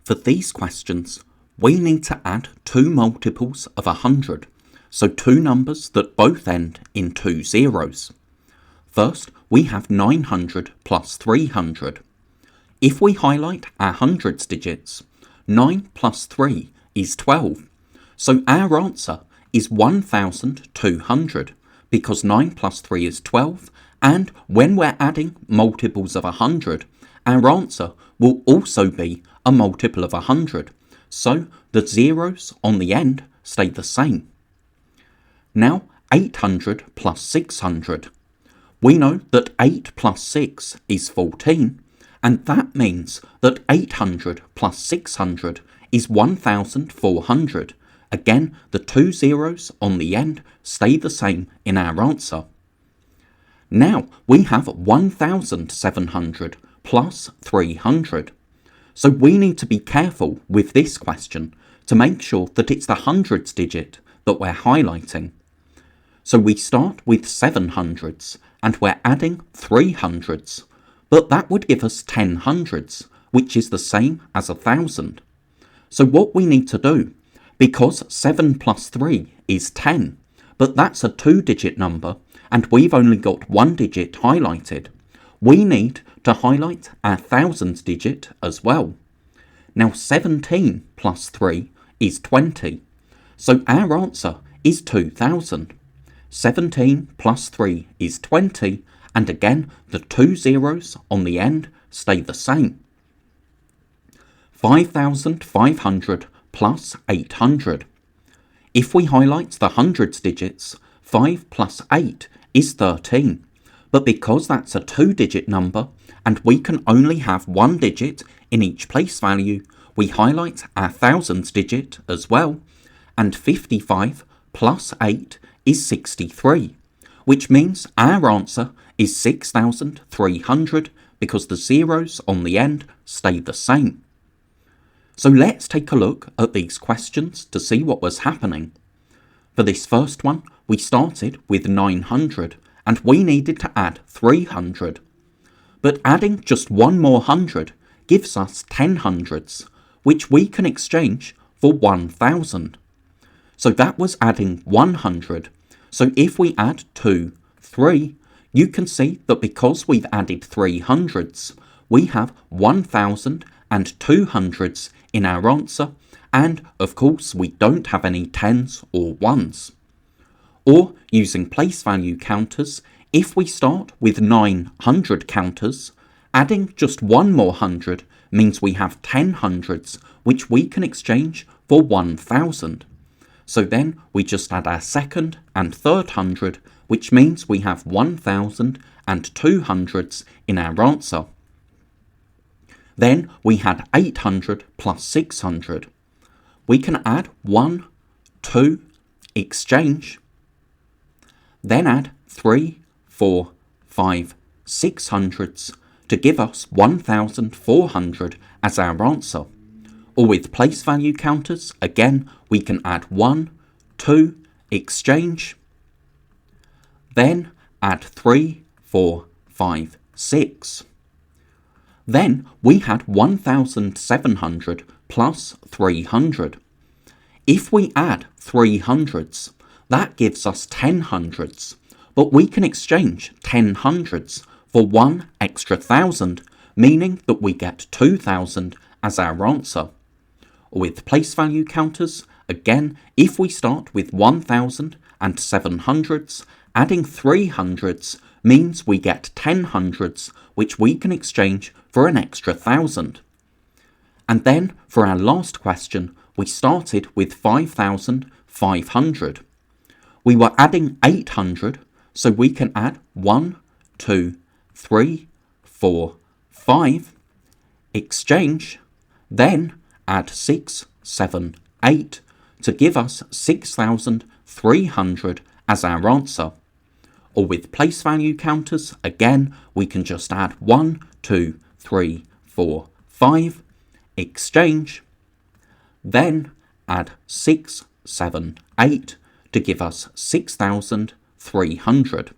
For these questions, we need to add two multiples of 100, so two numbers that both end in two zeros. First, we have 900 plus 300. If we highlight our hundreds digits, 9 plus 3 is 12. So our answer is 1200 because 9 plus 3 is 12, and when we're adding multiples of 100, our answer will also be a multiple of 100, so the zeros on the end stay the same. Now 800 plus 600. We know that 8 plus 6 is 14, and that means that 800 plus 600 is 1400. Again, the two zeros on the end stay the same in our answer. Now we have 1700 plus 300. So we need to be careful with this question to make sure that it's the hundreds digit that we're highlighting. So we start with 700s and we're adding 300s, but that would give us 10 hundreds, which is the same as 1,000. So what we need to do, because 7 plus 3 is 10, but that's a two-digit number and we've only got one digit highlighted, we need to highlight our thousands digit as well. Now 17 plus 3 is 20, so our answer is 2000. 17 plus 3 is 20, and again the two zeros on the end stay the same. 5500 plus 800. If we highlight the hundreds digits, 5 plus 8 is 13. But because that's a two-digit number and we can only have one digit in each place value, we highlight our thousands digit as well, and 55 plus 8 is 63, which means our answer is 6,300 because the zeros on the end stay the same. So let's take a look at these questions to see what was happening. For this first one, we started with 900 and we needed to add 300. But adding just one more hundred gives us 10 hundreds, which we can exchange for 1,000. So that was adding 100. So if we add 2, 3, you can see that because we've added 3 hundreds, we have 1,000 and 2 hundreds in our answer, and of course we don't have any tens or ones. Or using place value counters, if we start with 900 counters, adding just one more hundred means we have 10 hundreds, which we can exchange for 1,000. So then we just add our second and third hundred, which means we have 1,000 and 2 hundreds in our answer. Then we had 800 plus 600. We can add 1, 2, exchange, then add 3, 4, 5, 6 hundreds to give us 1,400 as our answer. Or with place value counters, again, we can add 1, 2, exchange, then add 3, 4, 5, 6. Then we had 1,700 plus 300. If we add 3 hundreds, that gives us 10 hundreds, but we can exchange 10 hundreds for one extra 1,000, meaning that we get 2,000 as our answer. With place value counters, again, if we start with 1,000 and 700s, adding 3 hundreds means we get 10 hundreds, which we can exchange for an extra 1,000. And then for our last question, we started with 5,500. We were adding 800, so we can add 1, 2, 3, 4, 5, exchange, then add 6, 7, 8 to give us 6,300 as our answer. Or with place value counters, again, we can just add 1, 2, 3, 4, 5, exchange, then add 6, 7, 8 to give us 6,300.